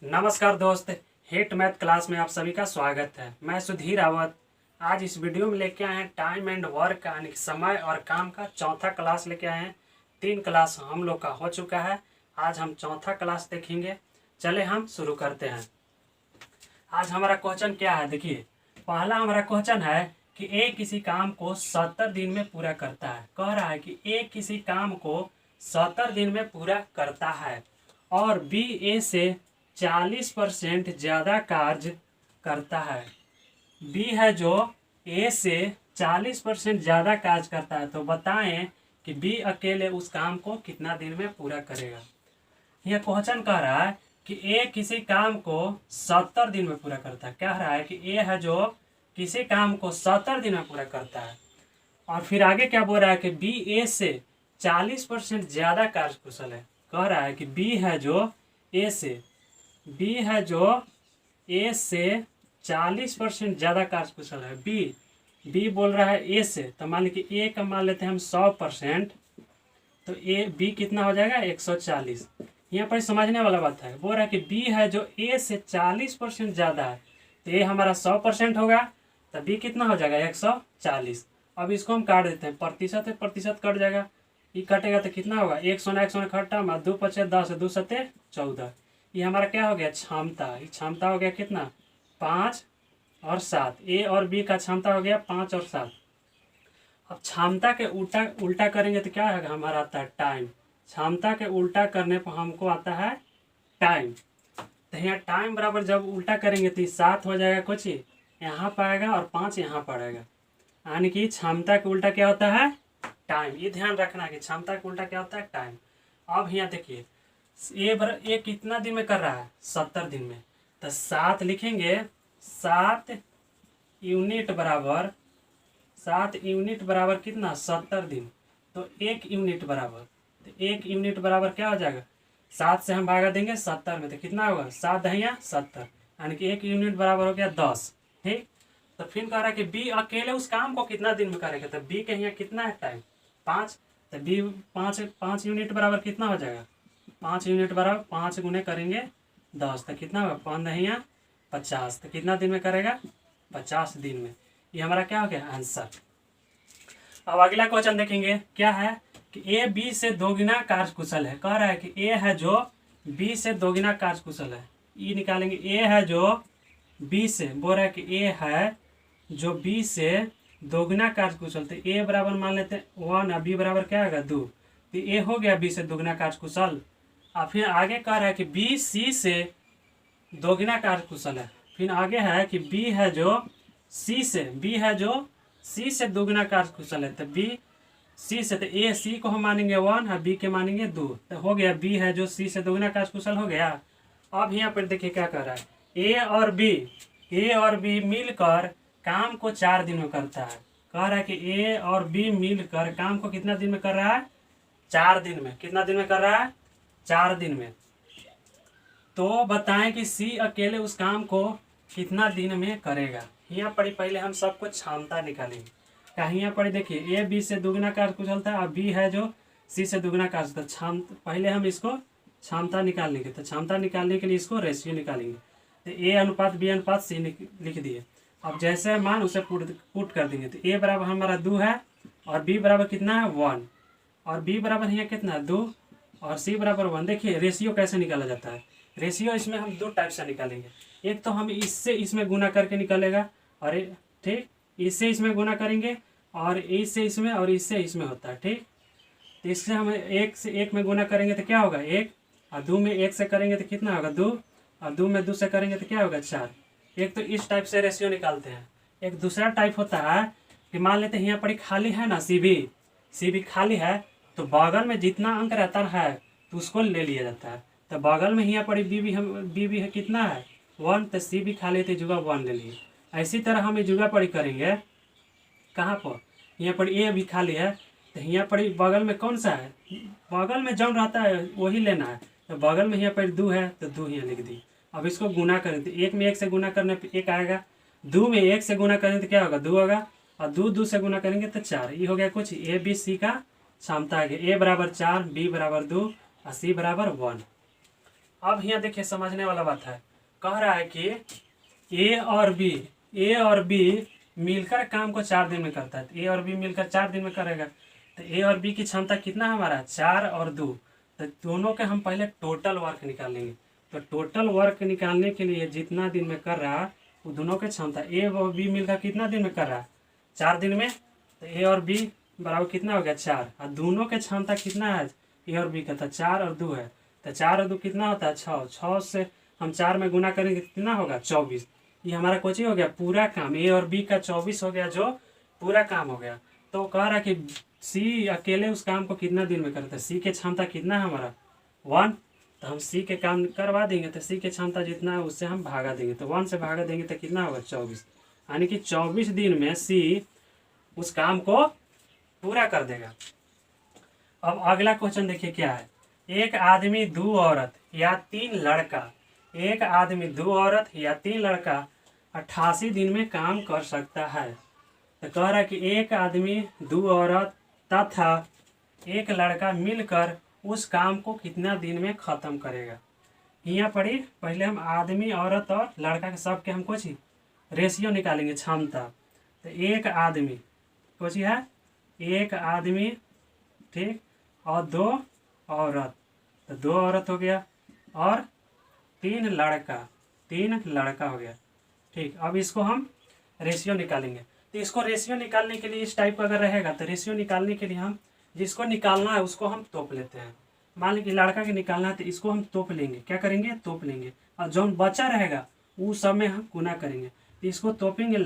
नमस्कार दोस्त, hit math class में आप सभी का स्वागत है। मैं सुधीर रावत आज इस वीडियो में लेके आए हैं टाइम एंड वर्क यानी कि समय और काम का चौथा क्लास लेके आए हैं। 3 क्लास हम लोग का हो चुका है, आज हम चौथा क्लास देखेंगे। चले हम शुरू करते हैं। आज हमारा क्वेश्चन क्या है, देखिए पहला हमारा क्वेश्चन है कि ए किसी काम को 70 दिन में पूरा करता है। कह रहा है कि ए किसी काम को 70 दिन में पूरा करता है और बी ए से 40% ज़्यादा कार्य करता है। बी है जो ए से 40% ज़्यादा कार्य करता है, तो बताएं कि बी अकेले उस काम को कितना दिन में पूरा करेगा। यह क्वेश्चन कह रहा है कि ए किसी काम को 70 दिन में पूरा करता है। कह रहा है कि ए है जो किसी काम को 70 दिन में पूरा करता है और फिर आगे क्या बोल रहा है कि बी ए से 40% ज़्यादा कार्यकुशल है। कह रहा है कि बी है जो ए से 40% ज़्यादा कार्यकुशल है। बी बोल रहा है ए से, तो मान लीजिए ए का मान लेते हैं हम 100%, तो ए बी कितना हो जाएगा 140। यहाँ पर समझने वाला बात है, बोल रहा है कि बी है जो ए से 40% ज़्यादा है, तो ए हमारा 100% होगा, तो बी कितना हो जाएगा 140। अब इसको हम काट देते हैं, प्रतिशत है प्रतिशत कट जाएगा, ये कटेगा तो कितना होगा 1 सोना खट्टा में 2 पचे 10 2 सते 14। ये हमारा क्या हो गया क्षमता, ये क्षमता हो गया कितना 5 और 7। ए और बी का क्षमता हो गया 5 और 7। अब क्षमता के उल्टा करेंगे तो क्या होगा, हमारा आता है टाइम। क्षमता के उल्टा करने पर हमको आता है टाइम। तो यहाँ टाइम बराबर जब उल्टा करेंगे तो 7 हो जाएगा, कुछ यहाँ पाएगा और 5 यहाँ पड़ेगा, यानी कि क्षमता के उल्टा क्या होता है टाइम। ये ध्यान रखना कि क्षमता के उल्टा क्या होता है टाइम। अब यहाँ देखिए ए कितना दिन में कर रहा है 70 दिन में, तो 7 लिखेंगे, 7 यूनिट बराबर कितना 70 दिन, तो 1 यूनिट बराबर, तो 1 यूनिट बराबर क्या हो जाएगा 7 से हम भागा देंगे 70 में, तो कितना होगा 7 दहिया 70, यानी कि 1 यूनिट बराबर हो गया 10। ठीक, तो फिर कह रहा है कि बी अकेले उस काम को कितना दिन में करेगा, तो बी के यहाँ कितना है टाइम 5, तो बी 5 यूनिट बराबर कितना हो जाएगा 5 यूनिट बराबर 5 गुने करेंगे 10, तो कितना होगा 5 दहिया 50, तो कितना दिन में करेगा 50 दिन में। ये हमारा क्या हो गया आंसर। अब अगला क्वेश्चन देखेंगे, क्या है कि ए बी से दोगुना कार्यकुशल है। कह रहा है कि ए है जो बी से दोगुना कार्यकुशल है। ये निकालेंगे, ए है जो बी से, बोल रहा है कि ए है जो बी से दोगुना कार्यकुशल, तो ए बराबर मान लेते हैं 1 और बी बराबर क्या होगा 2, तो ए हो गया बी से दोगुना कार्यकुशल। और फिर आगे कह रहा है कि बी सी से दोगुना कार्यकुशल है। फिर आगे है कि बी है जो सी से दोगुना कार्यकुशल है, तो बी सी से, तो ए सी को हम मानेंगे 1 और बी के मानेंगे 2, तो हो गया बी है जो सी से दोगुना कार्यकुशल हो गया। अब यहाँ पर देखिए क्या कर रहा है, ए और बी मिलकर काम को 4 दिन में करता है। कह रहा है कि ए और बी मिलकर काम को कितना दिन में कर रहा है 4 दिन में। कितना दिन में कर रहा है 4 दिन में। तो बताएं कि सी अकेले उस काम को कितना दिन में करेगा। यहाँ पढ़ी पहले हम सब कुछ क्षमता निकालेंगे। यहाँ पढ़ी देखिए ए बी से दोगुना कार्यकुशल था और बी है जो सी से दोगुना कार्यकुशल। पहले हम इसको क्षमता निकाल लेंगे, तो क्षमता निकालने के लिए इसको रेशियो निकालेंगे, तो ए अनुपात बी अनुपात सी लिख दिए। अब जैसे मान उसे पुट कर देंगे, तो ए बराबर हमारा 2 है और बी बराबर कितना है 1 और बी बराबर यहाँ कितना है 2 और सी बराबर 1। देखिए रेशियो कैसे निकाला जाता है। रेशियो इसमें हम 2 टाइप से निकालेंगे, एक तो हम इससे इसमें गुना करके निकलेगा, और ठीक इससे इसमें गुना करेंगे और इससे इसमें और इससे इसमें होता है। ठीक, तो इससे हम 1 से 1 में गुना करेंगे तो क्या होगा 1, और 2 में 1 से करेंगे तो कितना होगा 2, और 2 में 2 से करेंगे तो क्या होगा 4। एक तो इस टाइप से रेशियो निकालते हैं। एक दूसरा टाइप होता है कि मान लेते हैं यहाँ पर खाली है ना सी बी खाली है, तो बगल में जितना अंक रहता है तो उसको ले लिया जाता है। तो बगल में यहाँ पर बी भी है कितना है 1, तो सी भी खाली थे जुगा 1 ले लिए। इसी तरह हम जुगा पड़ी करेंगे, कहाँ पर यहाँ पर ए भी खाली है, तो यहाँ पर बगल में कौन सा है, बगल में जौन रहता है वही लेना है। तो बगल में यहाँ पर 2 है तो 2 यहाँ लिख दी। अब इसको गुना करें तो 1 में 1 से गुना करने पर 1 आएगा, 2 में 1 से गुना करेंगे तो क्या होगा 2 होगा, और 2 से गुना करेंगे तो 4। ये हो गया कुछ ए बी सी का क्षमता आ गया। ए बराबर 4, बी बराबर 2 और सी बराबर 1। अब यहाँ देखिए समझने वाला बात है, कह रहा है कि ए और बी मिलकर काम को 4 दिन में करता है। तो ए और बी मिलकर 4 दिन में करेगा, तो ए और बी की क्षमता कितना है हमारा 4 और 2। तो दोनों के हम पहले टोटल वर्क निकालेंगे। तो टोटल वर्क निकालने के लिए जितना दिन में कर रहा है वो दोनों की क्षमता, ए और बी मिलकर कितना दिन में कर रहा है 4 दिन में। तो ए और बी बराबर कितना हो गया 4, और दोनों के क्षमता कितना है ए और बी का, तो 4 और 2 है। तो 4 और 2 कितना होता है 6, 6 से हम 4 में गुना करेंगे कितना होगा 24। ये हमारा कोची हो गया पूरा काम, ए और बी का 24 हो गया जो पूरा काम हो गया। तो कह रहा है कि सी अकेले उस काम को कितना दिन में करता है, सी के क्षमता कितना है हमारा 1। तो हम सी के काम करवा देंगे, तो सी के क्षमता जितना है उससे हम भागा देंगे, तो 1 से भागा देंगे तो कितना होगा 24, यानी कि 24 दिन में सी उस काम को पूरा कर देगा। अब अगला क्वेश्चन देखिए क्या है, एक आदमी 2 औरत या 3 लड़का, एक आदमी 2 औरत या 3 लड़का 88 दिन में काम कर सकता है। तो कह रहा है कि एक आदमी 2 औरत तथा एक लड़का मिलकर उस काम को कितना दिन में खत्म करेगा। यहाँ पढ़ी पहले हम आदमी औरत और लड़का के सबके हम कुछ रेशियो निकालेंगे क्षमता। तो एक आदमी कुछ है, एक आदमी ठीक और 2 औरत, तो 2 औरत हो गया और 3 लड़का हो गया ठीक। अब इसको हम रेशियो निकालेंगे। तो इसको रेशियो निकालने के लिए इस टाइप का अगर रहेगा तो रेशियो निकालने के लिए हम जिसको निकालना है उसको हम तोप लेते हैं। मान लीजिए लड़का के निकालना है तो इसको हम तोप लेंगे, क्या करेंगे तोप लेंगे, और जो बचा रहेगा उस सब में हम गुना करेंगे। तो इसको तोपेंगे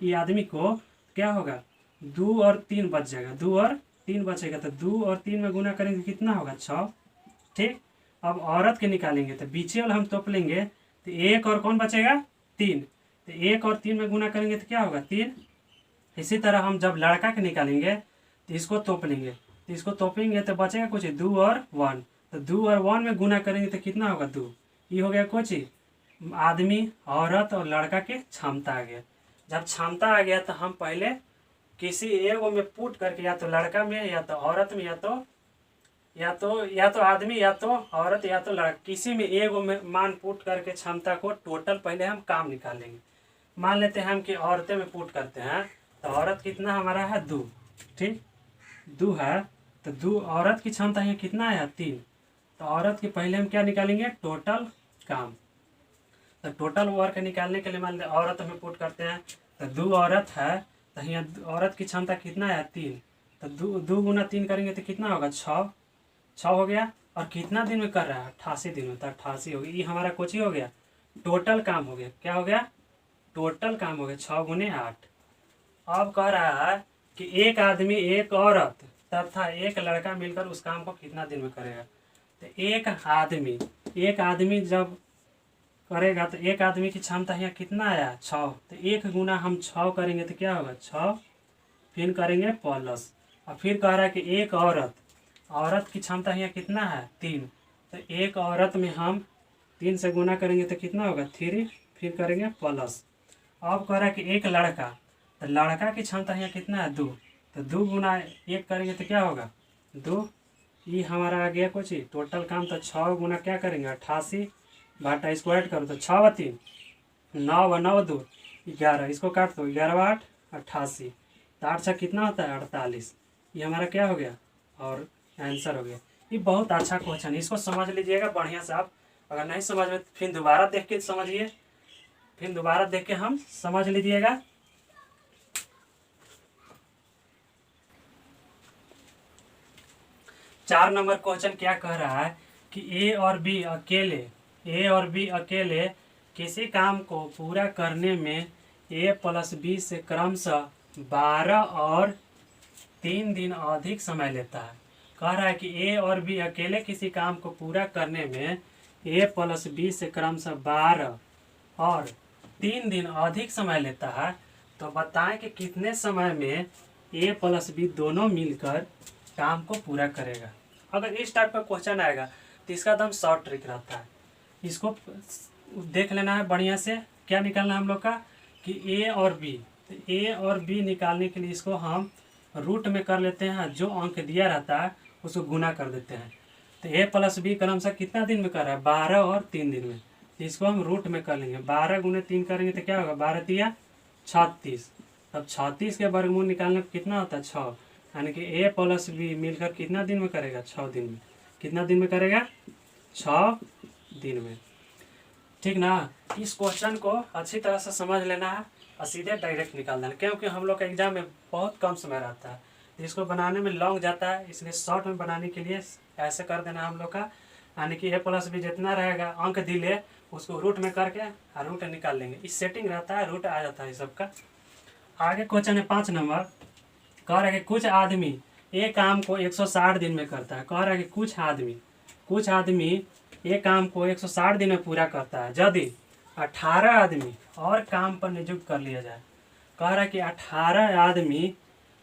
ये आदमी को क्या होगा 2 और 3 बच जाएगा, 2 और 3 बचेगा, तो 2 और 3 में गुना करेंगे कितना होगा 6 ठीक। अब औरत के निकालेंगे तो बीचे वाला हम तोप लेंगे, तो 1 और कौन बचेगा 3, तो 1 और 3 में गुना करेंगे तो क्या होगा 3। इसी तरह हम जब लड़का के निकालेंगे तो इसको तोप लेंगे, तो इसको तोपेंगे तो बचेगा कुछ 2 और 1, तो 2 और 1 में गुना करेंगे तो कितना होगा 2। ये हो गया कुछ आदमी औरत और लड़का के क्षमता आ गया। जब क्षमता आ गया तो हम पहले किसी एगो में पुट करके या तो लड़का में या तो औरत में या तो आदमी या तो औरत या तो लड़का किसी में एगो में मान पुट करके क्षमता को टोटल पहले हम काम निकाल लेंगे। मान लेते हैं हम कि औरतें में पुट करते हैं, तो औरत कितना हमारा है 2 ठीक, 2 है, तो 2 औरत की क्षमता है कितना है 3। तो औरत के पहले हम क्या निकालेंगे टोटल काम। तो टोटल वर्क निकालने के लिए मान लीजिए औरत में पुट करते हैं, तो 2 औरत है, तो यहाँ औरत की क्षमता कितना है 3, तो 2 गुना 3 करेंगे तो कितना होगा 6 हो गया। और कितना दिन में कर रहा है 88 दिन में, तो 88 हो गया। ये हमारा कुछ ही हो गया टोटल काम हो गया, क्या हो गया टोटल काम हो गया 6 गुने 8। अब कह रहा है कि एक आदमी एक औरत तथा एक लड़का मिलकर उस काम को कितना दिन में करेगा। तो एक आदमी जब करेगा तो एक आदमी की क्षमता यहाँ कितना आया 6, तो 1 गुना हम 6 करेंगे तो क्या होगा 6, फिर करेंगे प्लस। और फिर कह रहा है कि एक औरत की क्षमता यहाँ कितना है 3, तो एक औरत में हम 3 से गुना करेंगे तो कितना होगा 3, फिर करेंगे प्लस। अब कह रहा है कि एक लड़का, तो लड़का की क्षमता यहाँ कितना है 2, तो 2 गुना 1 करेंगे तो क्या होगा 2। ये हमारा आ गया कुछ ही टोटल काम। तो 6 गुना क्या करेंगे 88 भाटा इसको ऐड करो तो 6 व 3 9 व 9 2 11, इसको काट दो 11 व 8 88, तो 8 से कितना होता है 48। ये हमारा क्या हो गया और आंसर हो गया। ये बहुत अच्छा क्वेश्चन है, इसको समझ लीजिएगा बढ़िया से। आप अगर नहीं समझ में फिर दोबारा देख के समझिए, फिर दोबारा देख के हम समझ लीजिएगा। चार नंबर क्वेश्चन क्या कह रहा है कि ए और बी अकेले किसी काम को पूरा करने में ए प्लस बी से क्रमशः 12 और 3 दिन अधिक समय लेता है। कह रहा है कि ए और बी अकेले किसी काम को पूरा करने में ए प्लस बी से क्रमशः 12 और 3 दिन अधिक समय लेता है। तो बताएं कि कितने समय में ए प्लस बी दोनों मिलकर काम को पूरा करेगा। अगर इस टाइप का क्वेश्चन आएगा तो इसका एकदम शॉर्ट ट्रिक रहता है, इसको देख लेना है बढ़िया से। क्या निकालना है हम लोग का कि ए और बी, तो ए और बी निकालने के लिए इसको हम रूट में कर लेते हैं, जो अंक दिया रहता है उसको गुना कर देते हैं। तो ए प्लस बी क्रमशः कितना दिन में कर रहा है, 12 और 3 दिन में। इसको हम रूट में कर लेंगे, 12 गुने 3 करेंगे तो क्या होगा, 12 तिया 36। अब 36 के वर्गमूल निकालने पर कितना होता है, 6। यानी कि ए प्लस बी मिलकर कितना दिन में करेगा, 6 दिन में। कितना दिन में करेगा, 6 दिन में। ठीक ना। इस क्वेश्चन को अच्छी तरह से समझ लेना है और सीधे डायरेक्ट निकाल देना, क्योंकि हम लोग का एग्जाम में बहुत कम समय रहता है, इसको बनाने में लॉन्ग जाता है, इसलिए शॉर्ट में बनाने के लिए ऐसे कर देना हम लोग का। यानी कि ए प्लस बी जितना रहेगा अंक दिले उसको रूट में करके और रूट निकाल लेंगे, इस सेटिंग रहता है, रूट आ जाता है सबका। आगे क्वेश्चन है 5 नंबर, कह रहा है कि कुछ आदमी एक काम को 160 दिन में करता है। कह रहा है कि कुछ आदमी एक काम को 160 दिन में पूरा करता है, यदि 18 आदमी और काम पर नियुक्त कर लिया जाए। कह रहा है कि 18 आदमी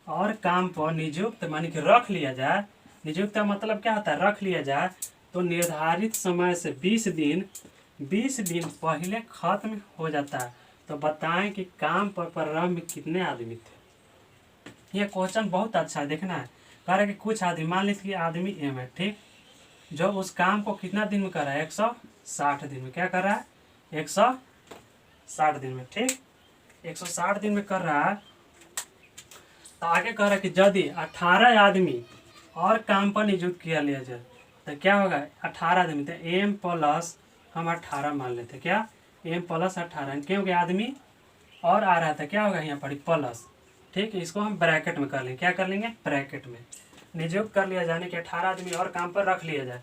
और काम पर नियुक्त मानी कि रख लिया जाए। नियुक्त का मतलब क्या होता है, रख लिया जाए। तो निर्धारित समय से 20 दिन पहले खत्म हो जाता है। तो बताएं कि काम पर प्रारंभ में कितने आदमी थे। ये क्वेश्चन बहुत अच्छा है, देखना है। कह रहा है कि कुछ आदमी, मान लीजिए कि आदमी एम है, ठीक, जो उस काम को कितना दिन में कर रहा है, 160 दिन में। क्या कर रहा है, 160 दिन में, ठीक, 160 दिन में कर रहा है। तो आगे कह रहा है कि यदि 18 आदमी और काम पर नियुक्त किया लिया जाए तो क्या होगा, 18 आदमी, तो एम प्लस हम 18 मान लेते, क्या, एम प्लस 18, क्योंकि आदमी और आ रहा था, क्या होगा यहाँ पर प्लस, ठीक। इसको हम ब्रैकेट में कर लेंगे, क्या कर लेंगे, ब्रैकेट में। नियुक्त कर लिया जाने के 18 आदमी और काम पर रख लिया जाए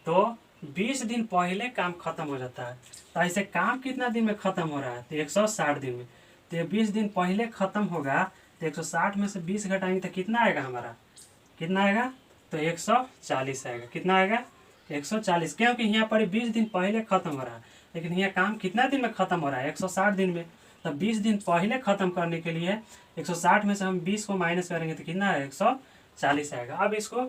तो 20 दिन पहले काम खत्म हो जाता है। तो ऐसे काम कितना दिन में खत्म हो रहा है, तो 160 दिन में। तो ये 20 दिन पहले खत्म होगा तो 160 में से 20 घटाएंगे तो कितना आएगा हमारा, कितना आएगा, तो 140 आएगा। कितना आएगा, 140, क्योंकि यहाँ पर 20 दिन पहले खत्म हो रहा है, लेकिन यहाँ काम कितना दिन में खत्म हो रहा है, 160 दिन में। तो 20 दिन पहले खत्म करने के लिए 160 में से हम 20 को माइनस करेंगे तो कितना है, 140 आएगा। अब इसको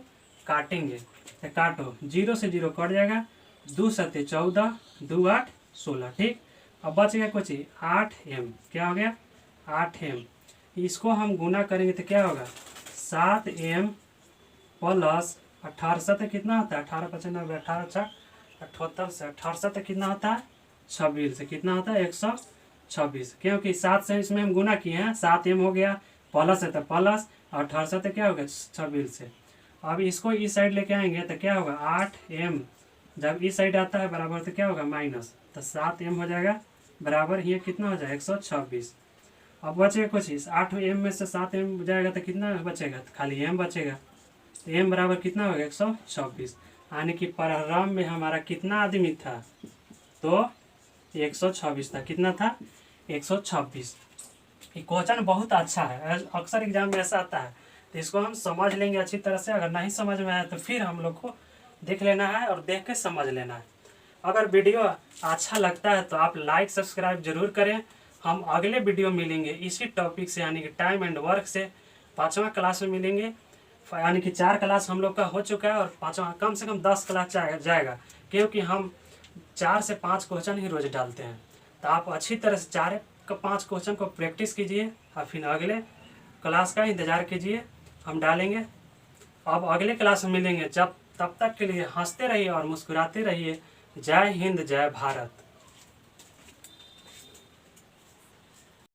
काटेंगे तो काटो, 0 से 0 कट जाएगा, 2 सत्ते 14, 2 8 16, ठीक। अब बच गया कुछ 8m, क्या हो गया, 8m। इसको हम गुना करेंगे तो क्या होगा, 7m प्लस 18 से कितना होता है, 18 95, 18 6 78 से 18 से कितना होता है, 26 से कितना होता है, 126, क्योंकि 7 से इसमें हम गुना किए हैं, 7m हो गया, प्लस है तो प्लस, 18 से तो क्या होगा, 26 से। अब इसको इस साइड लेके आएंगे तो क्या होगा, 8m जब इस साइड आता है बराबर तो क्या होगा माइनस, तो 7m हो जाएगा बराबर, ये कितना हो जाएगा, 126। अब बचेगा कुछ 8m में से 7m जाएगा तो कितना बचेगा, तो खाली m बचेगा। तो m बराबर कितना होगा, 126। यानी कि प्रारंभ में हमारा कितना आदमी था, तो 126 था। कितना था, 126। ये क्वेश्चन बहुत अच्छा है, अक्सर एग्जाम में ऐसा आता है, तो इसको हम समझ लेंगे अच्छी तरह से। अगर नहीं समझ में आया तो फिर हम लोग को देख लेना है और देख के समझ लेना है। अगर वीडियो अच्छा लगता है तो आप लाइक सब्सक्राइब जरूर करें। हम अगले वीडियो मिलेंगे इसी टॉपिक से, यानी कि टाइम एंड वर्क से, 5वां क्लास में मिलेंगे। यानी कि 4 क्लास हम लोग का हो चुका है और 5वां कम से कम 10 क्लास जाएगा, क्योंकि हम 4 से 5 क्वेश्चन ही रोज डालते हैं। तो आप अच्छी तरह से 4 का 5 क्वेश्चन को प्रैक्टिस कीजिए और फिर अगले क्लास का इंतज़ार कीजिए, हम डालेंगे। अब अगले क्लास में मिलेंगे, तब तक के लिए हंसते रहिए और मुस्कुराते रहिए। जय हिंद, जय भारत।